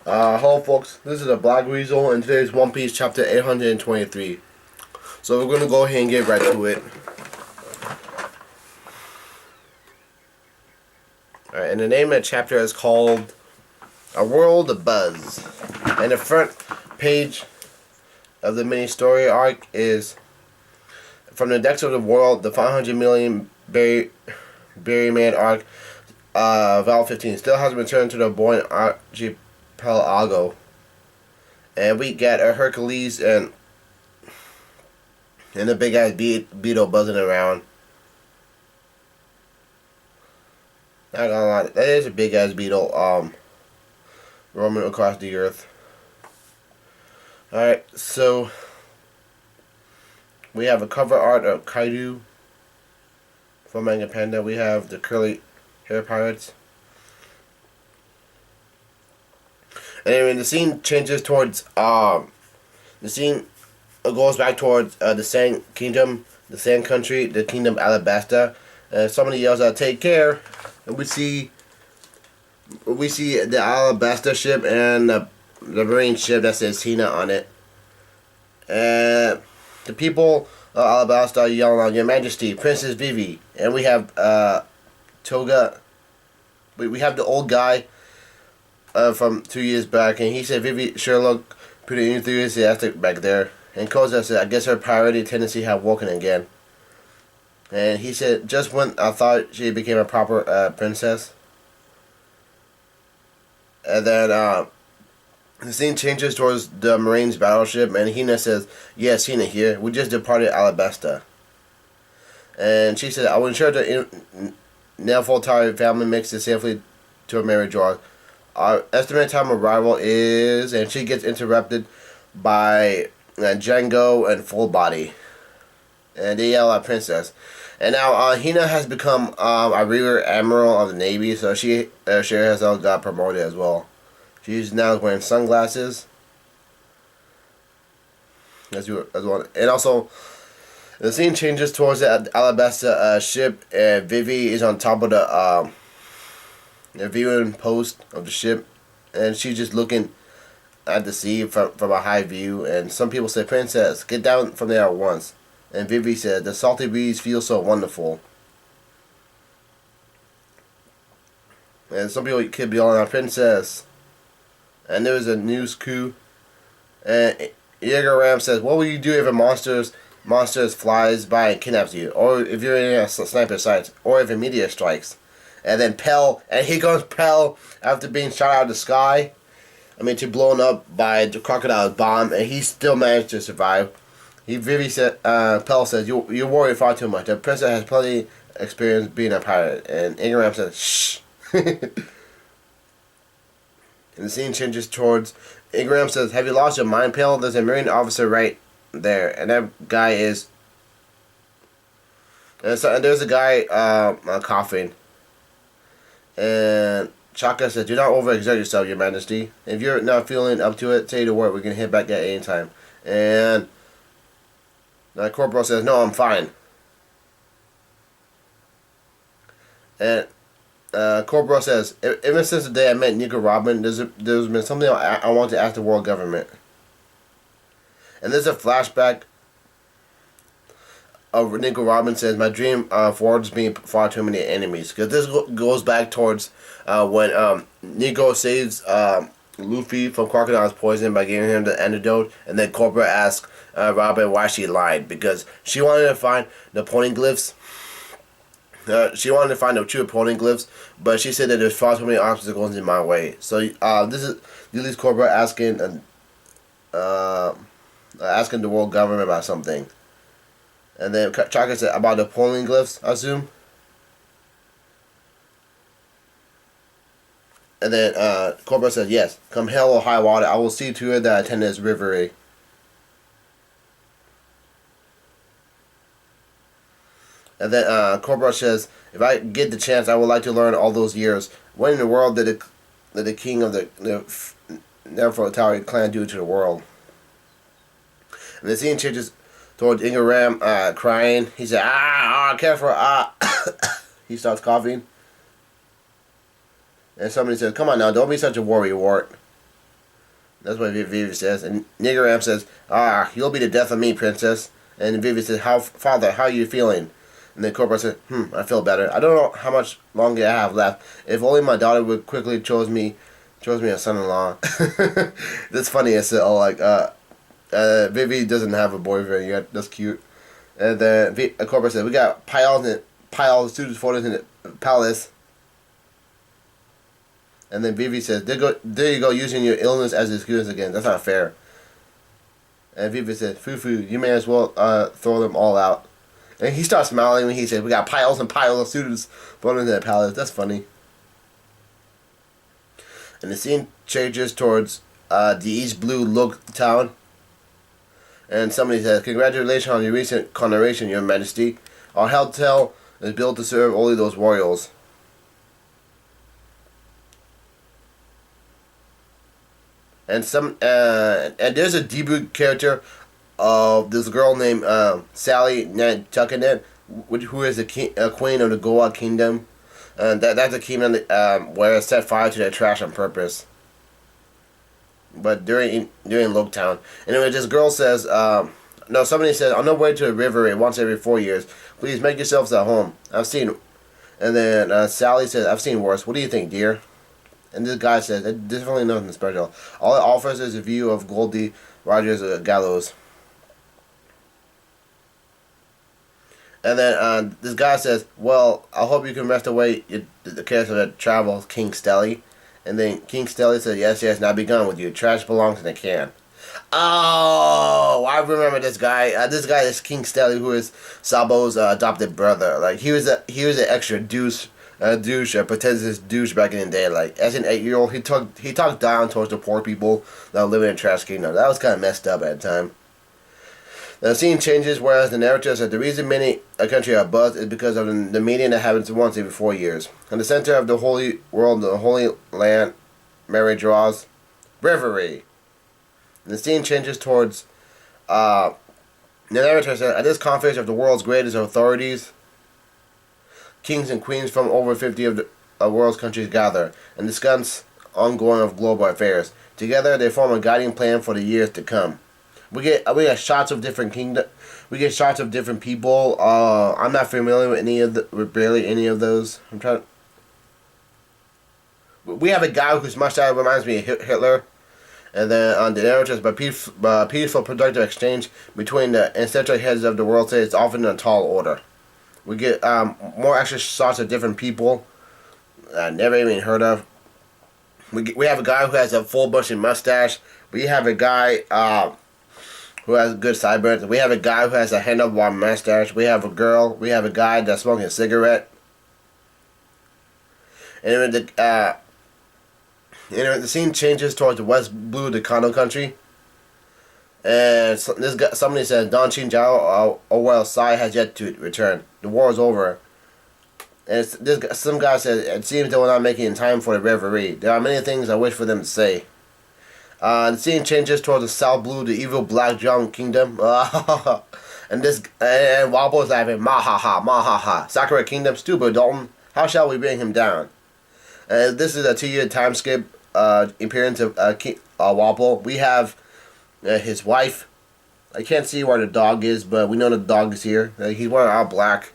Hello folks, this is the Black Weasel and today's One Piece chapter 823. So we're going to go ahead and get right to it. Alright, and the name of the chapter is called A World of Buzz. And the front page of the mini story arc is from the Decks of the World, the 500 million Berryman arc, Val 15 still hasn't returned to the Boyne Archipelago. And we got a Hercules and a big ass beetle buzzing around. Not gonna lie, that is a big ass beetle roaming across the earth. Alright, so we have a cover art of Kaido from Manga Panda. We have the curly hair pirates. And then the scene changes towards the scene goes back towards the Sand Kingdom, the Sand Country, the Kingdom Alabasta. Somebody yells out, "Take care!" And we see the Alabasta ship and the marine ship that says Hina on it. And the people of Alabasta are yelling out, "Your Majesty, Princess Vivi." And we have Toga. We have the old guy from 2 years back, and he said Vivi sure looked pretty enthusiastic back there. And Koza said, "I guess her piracy tendency have woken again." And he said, "Just when I thought she became a proper princess." And then the scene changes towards the Marines battleship, and Hina says, "Yes, Hina here. We just departed Alabasta." And she said, "I will ensure the Nefeltari family makes it safely to Amerijor. Our estimated time of arrival is..." And she gets interrupted by Django and Full Body. And they yell at Princess. And now Hina has become a Rear Admiral of the Navy, so she herself got promoted as well. She's now wearing sunglasses as well. And also, the scene changes towards the Alabasta ship, and Vivi is on top of the viewing post of the ship, and she's just looking at the sea from a high view. And some people say, "Princess, get down from there at once." And Vivi said, "The salty breeze feels so wonderful." And some people could be yelling out, "Princess." And there was a news coup. And Jaeger Ram says, "What will you do if a monster flies by and kidnaps you? Or if you're in a sniper sight? Or if a meteor strikes?" And then Pell, and here goes Pell after being shot out of the sky. To blown up by the crocodile's bomb, and he still managed to survive. Vivi said, Pell says, "You worry far too much. The princess has plenty of experience being a pirate." And Ingram says, "Shh." And the scene changes towards Ingram says, "Have you lost your mind, Pell? There's a Marine officer right there." And that guy is... And there's a guy coughing. And Chaka says, "Do not overexert yourself, Your Majesty. If you're not feeling up to it, say the word. We can hit back at any time." And Corporal says, "No, I'm fine." And Corporal says, "Ever since the day I met Nico Robin, there's been something I want to ask the world government." And there's a flashback of Nico Robin says, "My dream forwards me far too many enemies." Because this goes back towards when Nico saves Luffy from Crocodile's poison by giving him the antidote, and then Cobra asks Robin why she lied, because she wanted to find the poneglyphs. She wanted to find the true poneglyphs, but she said that there's far too many obstacles in my way. So this is Cobra asking asking the world government about something. And then Chaka said about the poneglyphs, I assume. And then Cobra says, "Yes, come hell or high water, I will see to it that I attend this Reverie." And then Cobra says, "If I get the chance, I would like to learn all those years. What in the world did the king of the Nefertari clan do to the world?" And the scene changes towards Ingram crying. He said, careful, He starts coughing. And somebody says, "Come on now, don't be such a worry wart." That's what Vivi says. And Nigaram says, "Ah, you'll be the death of me, princess." And Vivi says, Father, how are you feeling?" And then Cobra says, I feel better. I don't know how much longer I have left. If only my daughter would quickly chose me a son-in-law." That's funny. I said, Vivi doesn't have a boyfriend yet. That's cute. And then Cobra said, "We got piles of students' photos in the palace." And then Vivi says, there you go, using your illness as an excuse again. That's not fair." And Vivi said, "Fufu, you may as well throw them all out." And he starts smiling when he said, "We got piles and piles of students photos in the palace." That's funny. And the scene changes towards the East Blue Look town. And somebody says, "Congratulations on your recent coronation, Your Majesty. Our hotel is built to serve only those royals." And and there's a debut character of this girl named Sally Nantucket, who is a queen of the Goa Kingdom. And that's a kingdom where it set fire to their trash on purpose. But during Loketown. Anyway, this girl says, no, somebody says, "On the way to Reverie once every 4 years. Please make yourselves at home. I've seen." And then Sally says, "I've seen worse. What do you think, dear?" And this guy says, "There's definitely nothing special. All it offers is a view of Goldie Rogers' gallows." And then this guy says, "Well, I hope you can rest away the cares of the travel, King Stelly." And then King Stelly said, "Yes, yes, now be gone with you. Trash belongs in a can." Oh, I remember this guy. This guy is King Stelly, who is Sabo's adopted brother. Like he was an extra douche, a pretentious douche back in the day. Like as an 8-year-old, he talked down towards the poor people that were living in Trash Kingdom. That was kind of messed up at the time. The scene changes, whereas the narrator said the reason many a country are buzzed is because of the meeting that happens once every 4 years. In the center of the holy world, the holy land, Mary draws Reverie. And the scene changes towards the narrator said, at this conference of the world's greatest authorities, kings and queens from over 50 of the world's countries gather and discuss ongoing of global affairs. Together, they form a guiding plan for the years to come. We get shots of different kingdom. We get shots of different people. I'm not familiar with barely any of those. I'm trying. We have a guy whose mustache reminds me of Hitler, and then on the narratives, but peaceful, productive exchange between the ancestral heads of the world states, often in a tall order. We get more extra shots of different people I never even heard of. We have a guy who has a full bushy mustache. We have a guy who has good sideburns. We have a guy who has a handlebar mustache. We have a girl. We have a guy that's smoking a cigarette. And the scene changes towards the West Blue Decano country. And somebody says Don Chin Jiao Orwell Sai has yet to return. The war is over. And some guy says it seems they were not making time for the Reverie. There are many things I wish for them to say. The scene changes towards the South Blue, the evil Black John Kingdom. and Wobble is laughing. Ma ha ha. Sakura Kingdom, stupid Dalton. How shall we bring him down? This is a 2-year time skip appearance of Wobble. We have his wife. I can't see where the dog is, but we know the dog is here. He's wearing all black.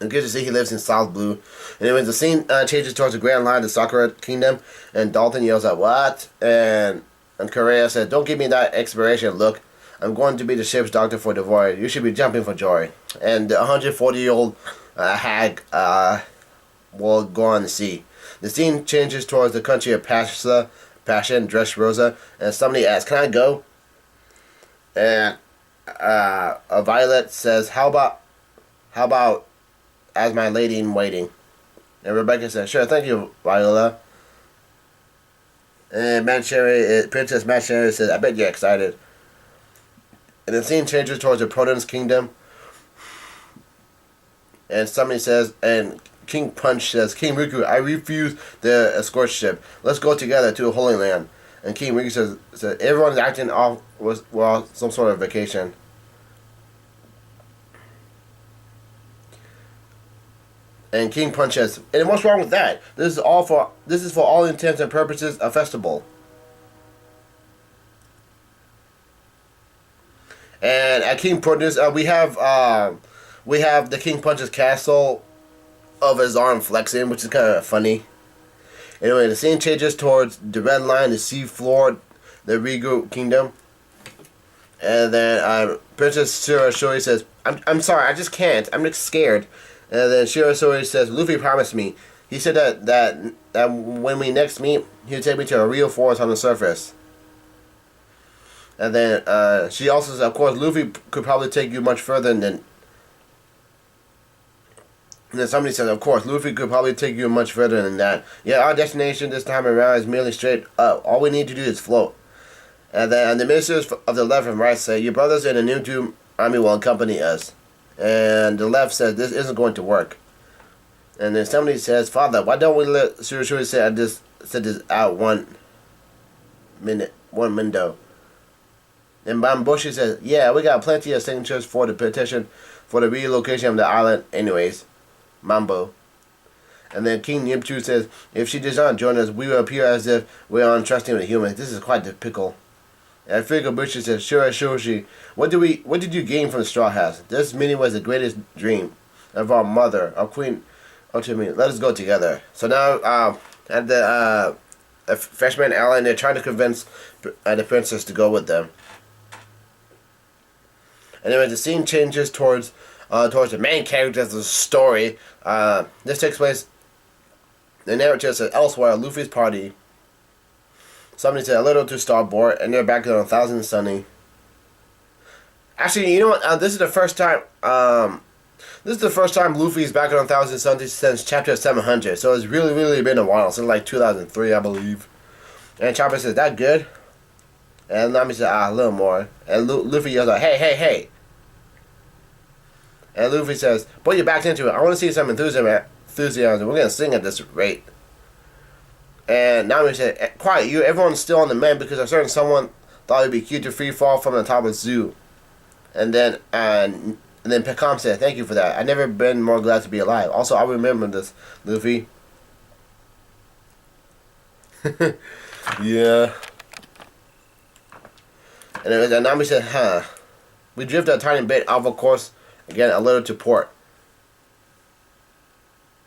And good to see he lives in South Blue. Anyways, the scene changes towards the Grand Line, the Sakura Kingdom, and Dalton yells out, "What?" And Korea said, "Don't give me that expiration look. I'm going to be the ship's doctor for the voyage. You should be jumping for joy." And the 140-year-old hag will go on the sea. The scene changes towards the country of Passion, Dressrosa, and somebody asks, "Can I go?" And a Violet says, How about as my lady in waiting?" And Rebecca says, "Sure, thank you, Viola." And Princess Mancherry says, "I bet you're excited." And the scene changes towards the Prudence Kingdom. And somebody says, and King Punch says, "King Riku, I refuse the escort ship. Let's go together to the Holy Land." And King Riku says everyone's acting off on some sort of vacation. And King Punch says, and what's wrong with that? This is for all intents and purposes a festival. And at King Punch's, we have the King Punch's castle of his arm flexing, which is kind of funny. Anyway, the scene changes towards the red line, the sea floor, the Rigu Kingdom. And then Princess Shirashori says, I'm sorry, I just can't. I'm just scared. And then Shirashori says, Luffy promised me. He said that when we next meet, he'll take me to a real forest on the surface. And then she also says, of course, Luffy could probably take you much further than... And then somebody says, of course, Luffy could probably take you much further than that. Yeah, our destination this time around is merely straight up. All we need to do is float. And then the ministers of the left and right say, your brothers in the New Doom army will accompany us. And the left says, this isn't going to work. And then somebody says, Father, why don't we let Shuri say this out 1 minute, 1 window. And Bamboshi says, yeah, we got plenty of signatures for the petition for the relocation of the island anyways. Mambo. And then King Nimchu says, if she does not join us, we will appear as if we are untrusting with humans. This is quite the pickle. And Figubushi says, Shoshi, what did you gain from the Straw House? This meeting was the greatest dream of our mother, our queen. Let us go together. So now, at the freshman island, they're trying to convince the princess to go with them. Anyway, the scene changes towards the main characters of the story. This takes place, the narrative says, elsewhere, Luffy's party. Somebody said a little to starboard, and they're back on 1,000 Sunny. Actually, you know what? This is the first time. This is the first time Luffy's back on 1,000 Sunny since chapter 700. So it's really, really been a while. Since like 2003, I believe. And Chopper says, "That good?" And Nami says, "A little more." And Luffy yells out, "Hey, hey, hey!" And Luffy says, "Put your back into it. I want to see some enthusiasm. We're gonna sing at this rate." And Nami said, "Quiet, you. Everyone's still on the mend because a certain someone thought it'd be cute to free fall from the top of the zoo." And then Peckham said, "Thank you for that. I've never been more glad to be alive. Also, I remember this, Luffy." Yeah. And Nami said, "Huh. We drifted a tiny bit off of course. Again, a little to port."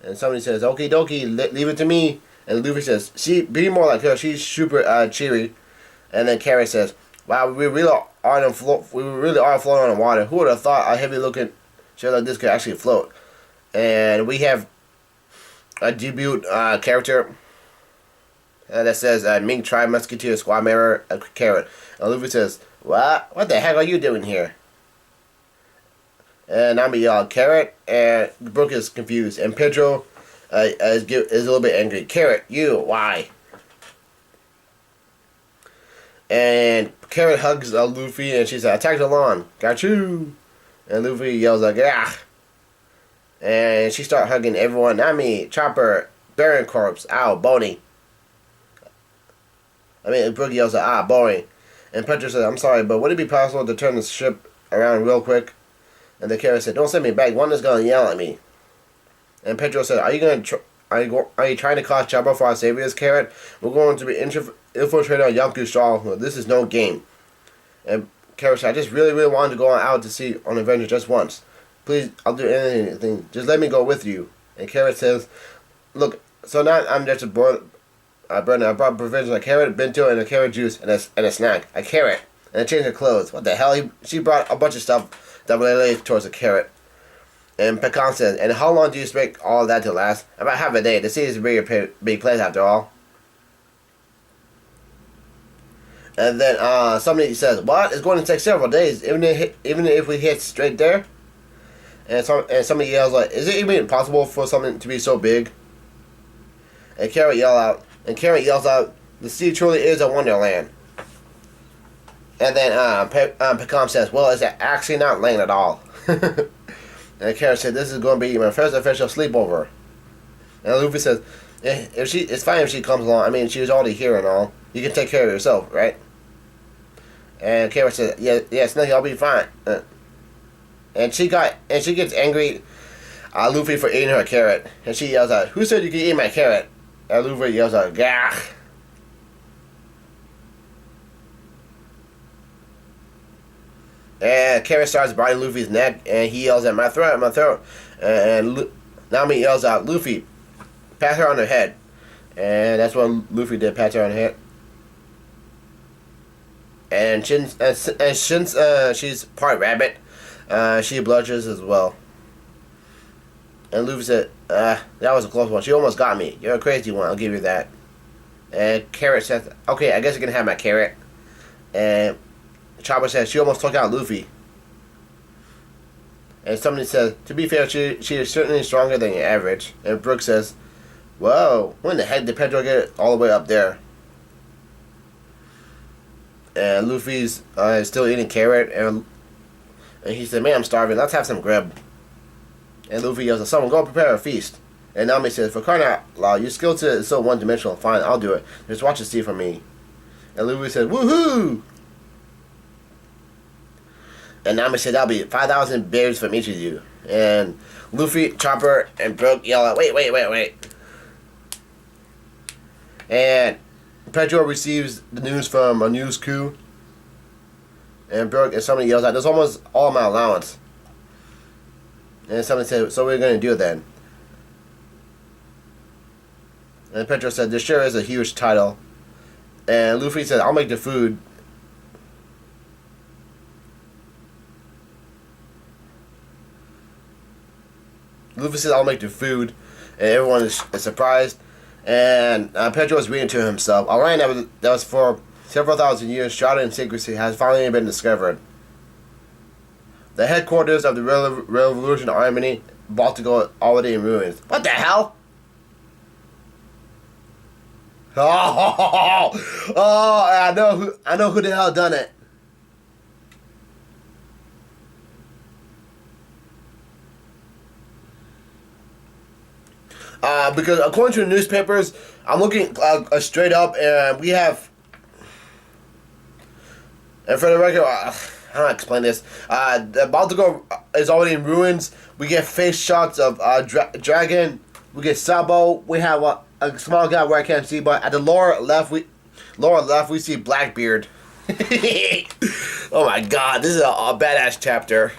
And somebody says, "Okie dokie, leave it to me." And Luffy says, "She be more like her. She's super cheery." And then Carrot says, "Wow, we really are floating on the water. Who would have thought a heavy-looking ship like this could actually float?" And we have a debut character that says, "Mink Tribe Musketeer Squad Member Carrot." And Luffy says, "What? What the heck are you doing here?" And I'm Carrot, and Brooke is confused, and Pedro is a little bit angry. "Carrot, you, why?" And Carrot hugs Luffy, and she says, "Attack the lawn, got you." And Luffy yells like, "Ah!" And she starts hugging everyone. Nami, Chopper, Baron Corpse, ow, bony. Brooke yells like, "Ah, boring." And Pedro says, "I'm sorry, but would it be possible to turn the ship around real quick?" And the Carrot said, "Don't send me back. One is gonna yell at me." And Pedro said, "Are you trying to cause trouble for our saviors, Carrot? We're going to be infiltrated on Yonku's stronghold. This is no game." And Carrot said, "I just really, really wanted to go out to sea on an adventure just once. Please, I'll do anything. Just let me go with you." And Carrot says, "Look, so now I'm just a burden. I brought provisions, a carrot, bento, and a carrot juice, and a snack. A carrot. And a change of clothes. What the hell?" She brought a bunch of stuff that related towards a carrot. And Pecan says, "And how long do you expect all of that to last?" "About half a day. The city is a big place after all." And then somebody says, "What? It's going to take several days, even if we hit straight there?" And somebody yells like, "Is it even possible for something to be so big?" And Carrot yells out, "The sea truly is a wonderland." And then Pecan says, "Well, it's actually not land at all." And Carrot said, "This is going to be my first official sleepover." And Luffy says, it's fine if she comes along. She was already here and all. You can take care of yourself, right?" And Carrot says, "Yes, nothing. I'll be fine." And she gets angry. Luffy for eating her carrot. And she yells out, "Who said you could eat my carrot?" And Luffy yells out, "Gah!" And Carrot starts biting Luffy's neck, and he yells at, "My throat, my throat." And Nami yells out, "Luffy, pat her on her head." And that's what Luffy did, pat her on her head. And since she's part rabbit, she blushes as well. And Luffy said, that was a close one. She almost got me. You're a crazy one, I'll give you that. And Carrot says, "Okay, I guess you can have my carrot." And Chopper says, "She almost took out Luffy." And somebody says, "To be fair, she is certainly stronger than your average." And Brooke says, "Whoa, when the heck did Pedro get all the way up there?" And Luffy's still eating carrot, and he said, "Man, I'm starving. Let's have some grub." And Luffy yells at someone, "Go prepare a feast." And Nami says, "For crying out loud, your skill set is so one-dimensional. Fine, I'll do it. Just watch and see for me." And Luffy said, "Woohoo!" And Nami said, "That'll be 5,000 berries from each of you." And Luffy, Chopper, and Brooke yell out, wait. And Pedro receives the news from a news crew. And Brooke and somebody yells out, "That's almost all my allowance." And somebody said, "So what are we going to do then?" And Pedro said, "This sure is a huge title." And Luffy said, "I'll make the food." Luffy says, "I'll make the food," and everyone is surprised. And Pedro is reading to himself. A line that was for several thousand years shrouded in secrecy has finally been discovered. The headquarters of the Revolution Army, Baltico, already in ruins. What the hell? Oh, I know who the hell done it. Because according to the newspapers, I'm looking straight up, and we have. And for the record, how do I explain this? The Baltico is already in ruins. We get face shots of Dragon. We get Sabo. We have a small guy where I can't see, but at the lower left we see Blackbeard. Oh my God, this is a badass chapter.